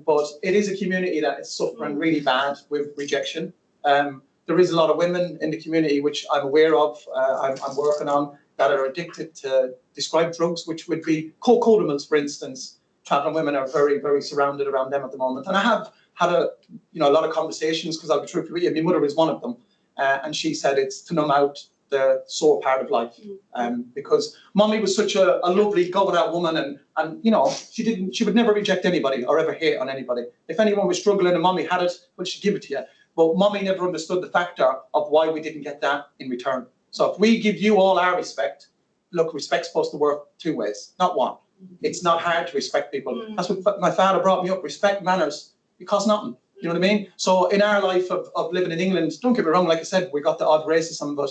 But it is a community that is suffering really bad with rejection. There is a lot of women in the community, which I'm aware of, I'm working on, that are addicted to described drugs, which would be cocodamals, for instance. Travelling women are very, very surrounded around them at the moment. And I have had a lot of conversations, because I'll be truthful with you, my mother is one of them. And she said it's to numb out the sore part of life. Because mommy was such a lovely going out woman, and you know, she would never reject anybody or ever hate on anybody. If anyone was struggling and mommy had it, well, she'd give it to you. But mommy never understood the factor of why we didn't get that in return. So if we give you all our respect, look, respect's supposed to work two ways, not one. It's not hard to respect people. That's what my father brought me up. Respect, manners, it costs nothing. You know what I mean? So in our life of living in England, don't get me wrong, like I said, we got the odd racism, but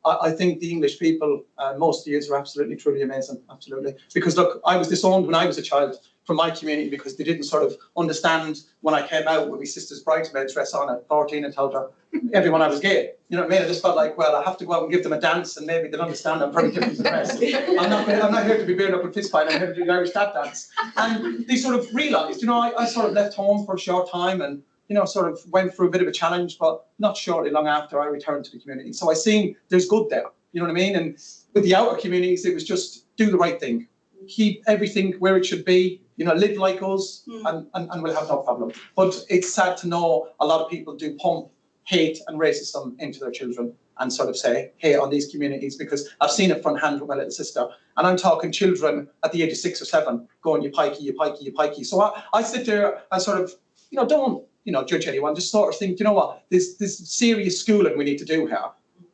I think the English people, most of you are absolutely, truly amazing, absolutely. Because look, I was disowned when I was a child from my community because they didn't sort of understand when I came out with my sister's bridesmaid dress on at 14 and told her everyone I was gay. You know what I mean? I just felt like, well, I have to go out and give them a dance and maybe they'll understand I'm very different to the rest. I'm not here to be bearing up with fist fight, I'm here to do the Irish tap dance. And they sort of realised, you know, I sort of left home for a short time and, you know, sort of went through a bit of a challenge, but not shortly long after I returned to the community. So I seen there's good there, you know what I mean? And with the outer communities, it was just do the right thing. Keep everything where it should be, you know, live like us and we'll have no problem. But it's sad to know a lot of people do pump hate and racism into their children and sort of say hate on these communities, because I've seen it front hand with my little sister. And I'm talking children at the age of 6 or 7 going, you pikey, you pikey, you pikey. So I sit there and sort of, you know, don't, you know, judge anyone, just sort of think, you know what, there's serious schooling we need to do here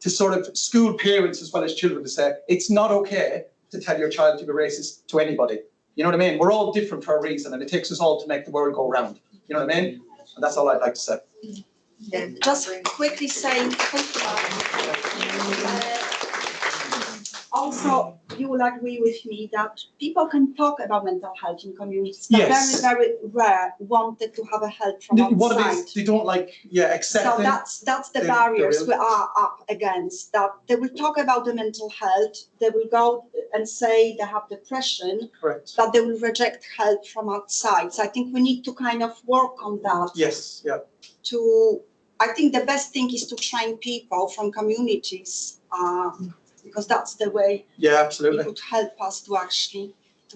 to sort of school parents as well as children to say, it's not okay to tell your child to be racist to anybody. You know what I mean? We're all different for a reason and it takes us all to make the world go round. You know what I mean? And that's all I'd like to say. Just quickly saying, also, you will agree with me that people can talk about mental health in communities, but Yes. very, very rare wanted to have a help from What it outside. is, they don't like, accept So it. that's the the barriers real- we are up against, that they will talk about the mental health, they will go and say they have depression, Correct. but they will reject help from outside. So I think we need to kind of work on that. Yes, yeah. I think the best thing is to train people from communities, because that's the way Yeah, it absolutely. would help us to actually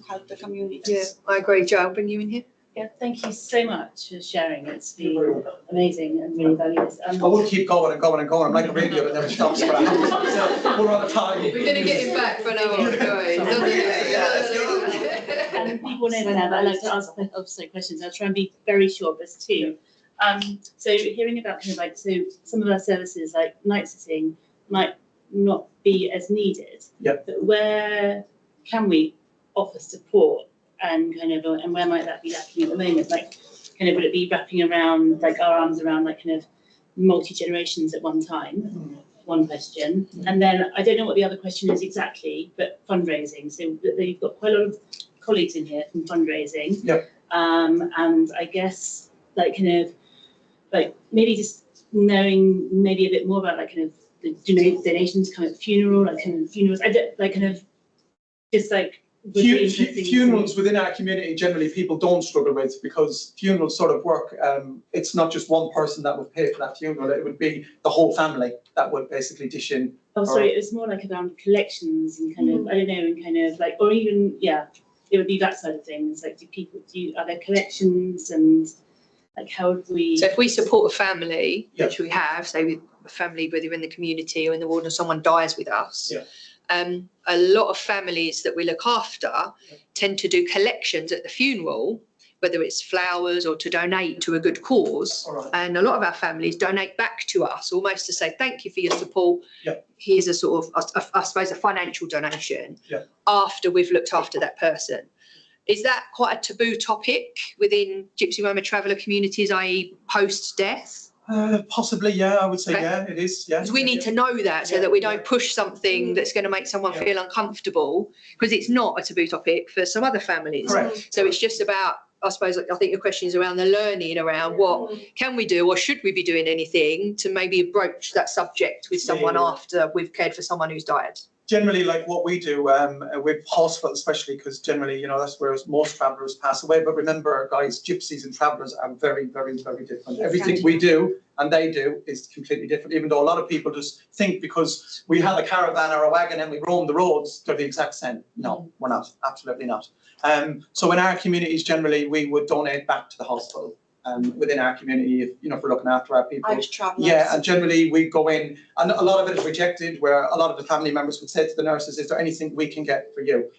help the communities. Yeah, I agree. Joe, I'll bring you in here. Yeah, thank you so much for sharing. It's been amazing and really valuable. I would keep going and going and going. I'm like a radio that never stops, but I have to, we're on a time. We're going to get him back for an hour, guys. And people know by now, but I like to ask also questions. I'll try and be very short. There's two. So hearing about kind of like, so some of our services like night sitting might not be as needed. Yep. But where can we offer support and kind of, and where might that be lacking at the moment? Like, kind of, would it be wrapping around, like our arms around like kind of multi-generations at one time? One question. And then I don't know what the other question is exactly, but fundraising. So you've got quite a lot of colleagues in here from fundraising. Yep. And I guess like kind of like maybe just knowing maybe a bit more about like kind of the donations come at funeral, like kind of funerals. I don't like kind of just like funerals within our community generally people don't struggle with, because funerals sort of work. It's not just one person that would pay for that funeral, it would be the whole family that would basically dish in. Oh, sorry, it was more like around collections and kind of, I don't know, and kind of like, or even, yeah, it would be that side of things. Like, are there collections and like how would we? So if we support a family, Yeah. which we have, say with a family, whether you're in the community or in the ward and someone dies with us, Yeah. A lot of families that we look after tend to do collections at the funeral, whether it's flowers or to donate to a good cause. All right. And a lot of our families donate back to us, almost to say, thank you for your support. Yeah. Here's a sort of, I suppose, a financial donation Yeah. after we've looked after that person. Is that quite a taboo topic within Gypsy Roma traveller communities, i.e. post-death? Possibly, yeah, I would say, Okay. yeah, it is, yeah. Because we need to know that so Yeah, that we yeah. don't push something that's going to make someone Yeah. feel uncomfortable, because it's not a taboo topic for some other families. Correct. So it's just about, I suppose, I think your question is around the learning, around what can we do or should we be doing anything to maybe broach that subject with someone Yeah. after we've cared for someone who's died. Generally, like what we do with hospitals, especially because generally, you know, that's where most travellers pass away. But remember, guys, gypsies and travellers are very, very, very different. Yes, Everything Genty. we do and they do is completely different, even though a lot of people just think because we have a caravan or a wagon and we roam the roads, they're the exact same. No, we're not. Absolutely not. So in our communities, generally, we would donate back to the hospital. within our community, if we're looking after our people. Irish travellers. Yeah, and generally we go in, and a lot of it is rejected, where a lot of the family members would say to the nurses, is there anything we can get for you?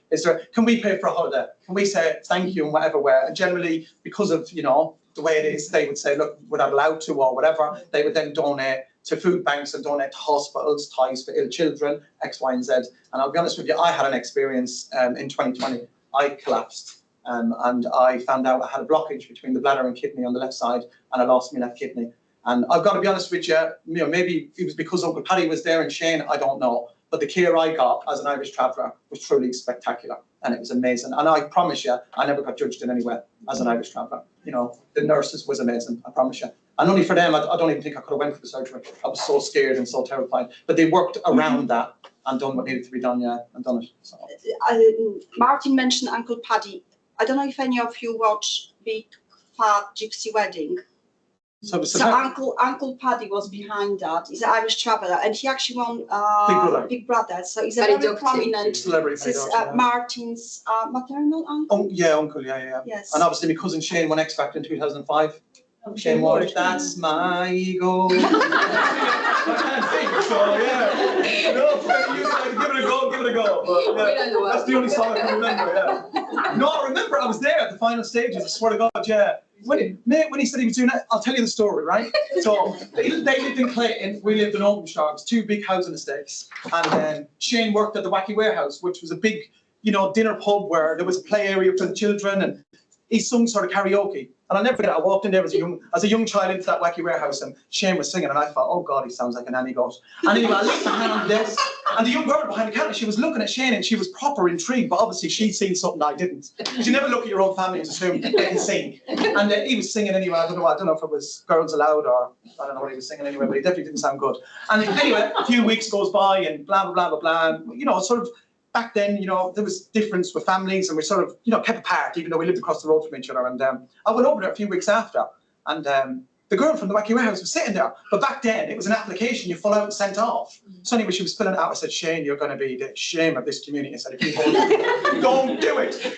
Can we pay for a holiday? Can we say thank you in whatever way? And generally, because of, the way it is, they would say, look, we're not allowed to, or whatever. They would then donate to food banks and donate to hospitals, ties for ill children, X, Y, and Z. And I'll be honest with you, I had an experience in 2020. I collapsed. And I found out I had a blockage between the bladder and kidney on the left side, and I lost my left kidney. And I've got to be honest with you, maybe it was because Uncle Paddy was there and Shane, I don't know. But the care I got as an Irish traveller was truly spectacular, and it was amazing. And I promise you, I never got judged in any way as an Irish traveller. The nurses was amazing, I promise you. And only for them, I don't even think I could have went for the surgery. I was so scared and so terrified. But they worked around that and done what needed to be done, and done it. So. Martin mentioned Uncle Paddy. I don't know if any of you watch Big Fat Gypsy Wedding. So Uncle Paddy was behind that. He's an Irish traveller, and he actually won Big Brother. So he's a very prominent celebrity. Martin's maternal uncle. Uncle, yeah. Yes. And obviously my cousin Shane won X Factor in 2005. Shane won. That's my ego. I can't think, so yeah. Give it a go. But, yeah, that's the only song I can remember. Yeah. No, I remember I was there at the final stages. I swear to God, yeah. When he said he was doing it, I'll tell you the story, right? So they lived in Clayton, we lived in Openshire. It was 2 big housing estates. And then Shane worked at the Wacky Warehouse, which was a big, dinner pub where there was a play area for the children, and he sung sort of karaoke. And I'll never forget, I walked in there as a young child into that Wacky Warehouse, and Shane was singing, and I thought, oh God, he sounds like an Annie goat. And anyway, I lifted my hand on the desk, and the young girl behind the counter, she was looking at Shane, and she was proper intrigued, but obviously she'd seen something I didn't. Because you never look at your own family and assume they can sing. And he was singing anyway. I don't know if it was Girls Aloud or I don't know what he was singing anyway, but he definitely didn't sound good. And anyway, a few weeks goes by, and blah, blah, blah, blah, blah. Sort of back then, there was difference with families, and we sort of, kept apart, even though we lived across the road from each other. And I went over there a few weeks after, and the girl from the Wacky Warehouse was sitting there. But back then, it was an application you fill out and sent off. So anyway, she was filling it out. I said, Shane, you're going to be the shame of this community. I said, if you don't do it.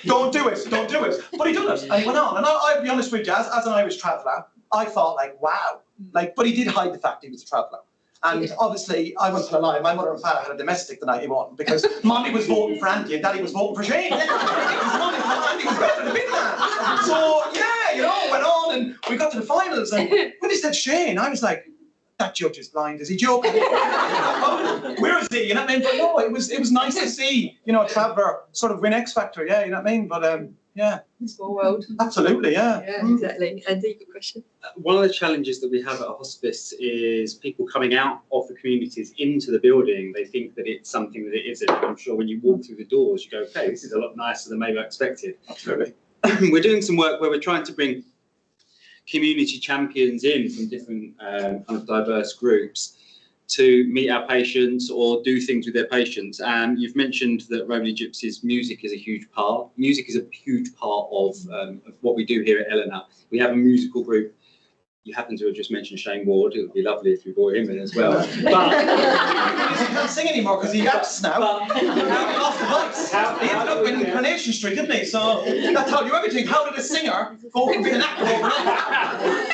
But he done it, and he went on. And I'll be honest with you, as an Irish traveller, I thought, wow. But he did hide the fact he was a traveller. And obviously, I won't tell a lie, my mother and father had a domestic the night he won, because Mommy was voting for Andy and Daddy was voting for Shane. Andy was better than the big man. So, yeah, went on, and we got to the finals, and when they said Shane, I was like, that judge is blind, is he joking? Where is he, you know what I mean? But no, it was nice to see, a traveller sort of win X Factor, yeah, you know what I mean? But, yeah. Small world. Absolutely, yeah. Yeah, exactly. Andy, good question. One of the challenges that we have at a hospice is people coming out of the communities into the building. They think that it's something that it isn't. I'm sure when you walk through the doors, you go, okay, this is a lot nicer than maybe I expected. Absolutely. We're doing some work where we're trying to bring community champions in from different kind of diverse groups to meet our patients or do things with their patients. And you've mentioned that Romany Gypsies music is a huge part. Music is a huge part of what we do here at Ellenor. We have a musical group. You happen to have just mentioned Shane Ward. It would be lovely if you brought him in as well. But he can't sing anymore because he yaps now. He lost the voice. He ended up in Coronation Street, didn't he? So that told you everything. How did a singer go from being an actor overnight?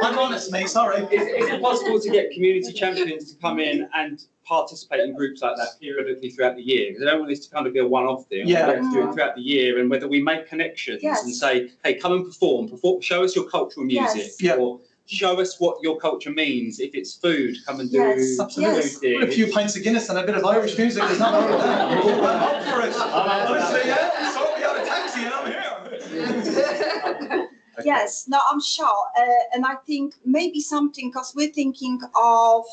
I'm honest, mate, sorry. Is it possible to get community champions to come in and participate in groups like that periodically throughout the year? Because I don't want this to kind of be a one-off thing. Yeah. I want to do it throughout the year, and whether we make connections and say, hey, come and perform, show us your cultural music, or show us what your culture means. If it's food, come and do absolutely. food. With a few pints of Guinness and a bit of Irish music, there's nothing wrong with that. I'm up for it. Honestly, yeah. Sort me out a taxi and I'm here. Yes, no, I'm sure. And I think maybe something, because we're thinking of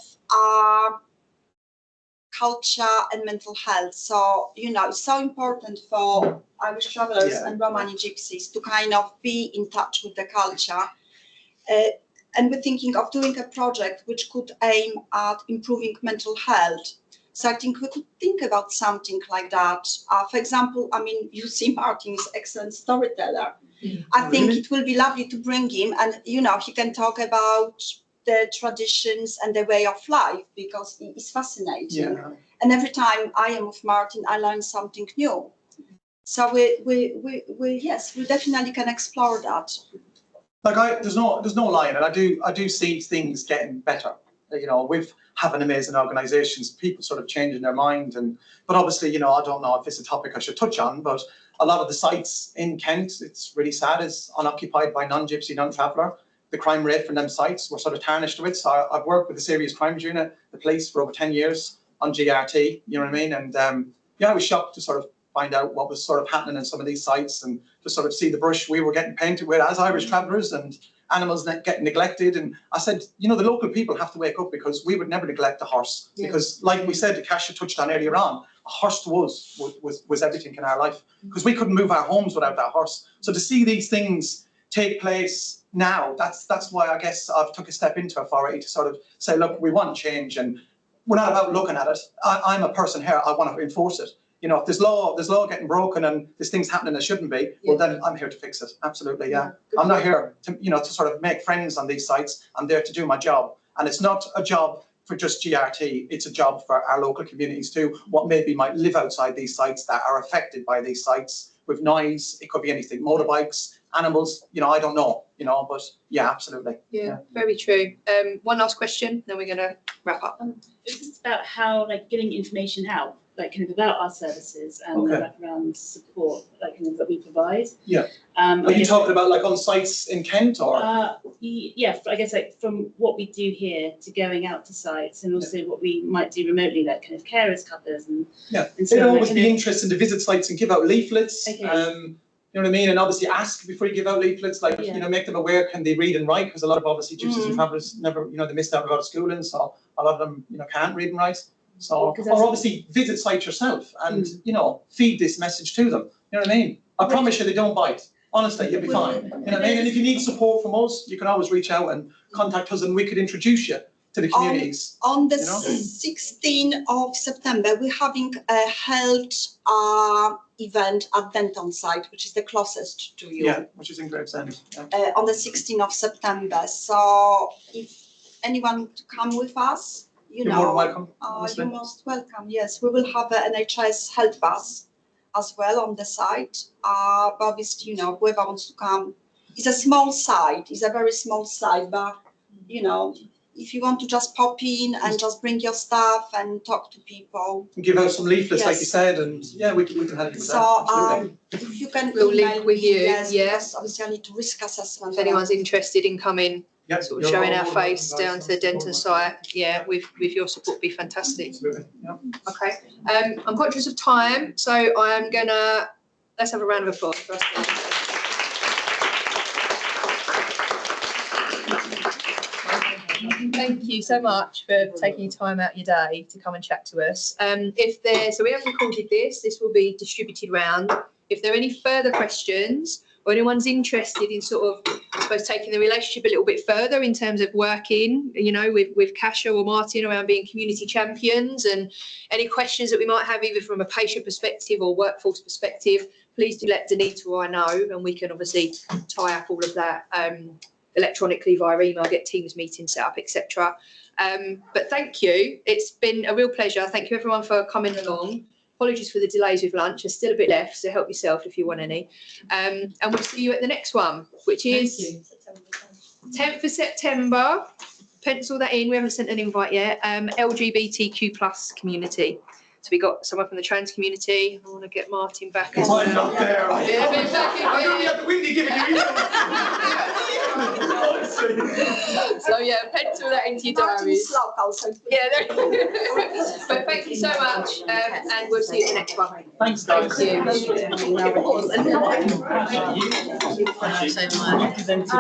culture and mental health. So, it's so important for Irish travellers and Romani Gypsies to kind of be in touch with the culture. And we're thinking of doing a project which could aim at improving mental health. So I think we could think about something like that. For example, you see Martin is an excellent storyteller. I think it will be lovely to bring him, and he can talk about the traditions and the way of life, because it is fascinating. Yeah. And every time I am with Martin, I learn something new. So we definitely can explore that. Like there's no lying, and I do see things getting better. You know, with having amazing organisations, people sort of changing their mind, but obviously, you know, I don't know if it's a topic I should touch on, but a lot of the sites in Kent, it's really sad, is unoccupied by non-gypsy, non-traveller. The crime rate from them sites we're sort of tarnished with. So I've worked with the serious crimes unit, the police, for over 10 years on GRT. You know what I mean? And yeah, I was shocked to sort of find out what was sort of happening in some of these sites, and to sort of see the brush we were getting painted with as Irish travellers, and animals getting neglected. And I said, you know, the local people have to wake up, because we would never neglect a horse. Yeah. Because like we said, Kasha touched on earlier on, a horse to us was everything in our life, because we couldn't move our homes without that horse. So to see these things take place now, that's why I guess I've took a step into authority to sort of say, look, we want change, and we're not about looking at it. I'm a person here, I want to enforce it. You know, if there's law getting broken and there's things happening that shouldn't be, well then I'm here to fix it. Absolutely, yeah. I'm not here to, you know, to sort of make friends on these sites. I'm there to do my job. And it's not a job for just GRT, it's a job for our local communities too, what maybe might live outside these sites that are affected by these sites with noise. It could be anything, motorbikes, animals, you know, I don't know, you know, but yeah, absolutely. Yeah. Very true. One last question, then we're going to wrap up. It's just about how, like, getting information out, like, kind of about our services and the wraparound support, like, kind of that we provide. Yeah. Are you talking about like on sites in Kent, or? Yeah, I guess like from what we do here to going out to sites, and also what we might do remotely, like kind of carers covers and. Yeah. And so it'd always be interesting to visit sites and give out leaflets. Okay. You know what I mean? And obviously ask before you give out leaflets, like, you know, make them aware, can they read and write? Because a lot of obviously gypsies and travellers never, you know, they missed out a lot of schooling, so a lot of them, you know, can't read and write. So, or obviously visit sites yourself and, you know, feed this message to them. You know what I mean? I promise you they don't bite. Honestly, you'll be fine. You know what I mean? And if you need support from us, you can always reach out and contact us, and we could introduce you to the communities. On the 16th of September, we're having a health event at Denton site, which is the closest to you. Yeah, which is in Gravesend. Yeah. On the 16th of September. So if anyone to come with us, You're more than welcome. You're most welcome. Yes, we will have an NHS health bus as well on the site. But obviously, you know, whoever wants to come, it's a small site. It's a very small site, but you know, if you want to just pop in and just bring your stuff and talk to people. And give out some leaflets, like you said, and yeah, we can help you with so, that. if you can we'll link with you. Yes, obviously I need to risk assessment. If anyone's interested in coming, sort of showing our face down to the Denton site, yeah, with your support, would be fantastic. Absolutely. Yeah. Okay. I'm conscious of time, so I'm gonna, let's have a round of applause for us. Thank you so much for taking time out your day to come and chat to us. So we have recorded this. This will be distributed round. If there are any further questions, or anyone's interested in sort of, I suppose, taking the relationship a little bit further in terms of working, you know, with Kasha or Martin around being community champions, and any questions that we might have either from a patient perspective or workforce perspective, please do let Danita or I know, and we can obviously tie up all of that electronically via email, get Teams meetings set up, etc. But thank you. It's been a real pleasure. Thank you everyone for coming along. Apologies for the delays with lunch. There's still a bit left, so help yourself if you want any. And we'll see you at the next one, which is 10th of September. Pencil that in. We haven't sent an invite yet. LGBTQ+ community. So we got someone from the trans community. I want to get Martin back. I'm not there. Yeah, exactly. I don't have the windy giving you. So yeah, pencil that into your diaries. Yeah, but thank you so much, and we'll see you in the next one. Thanks, guys. Thank you. Thank you.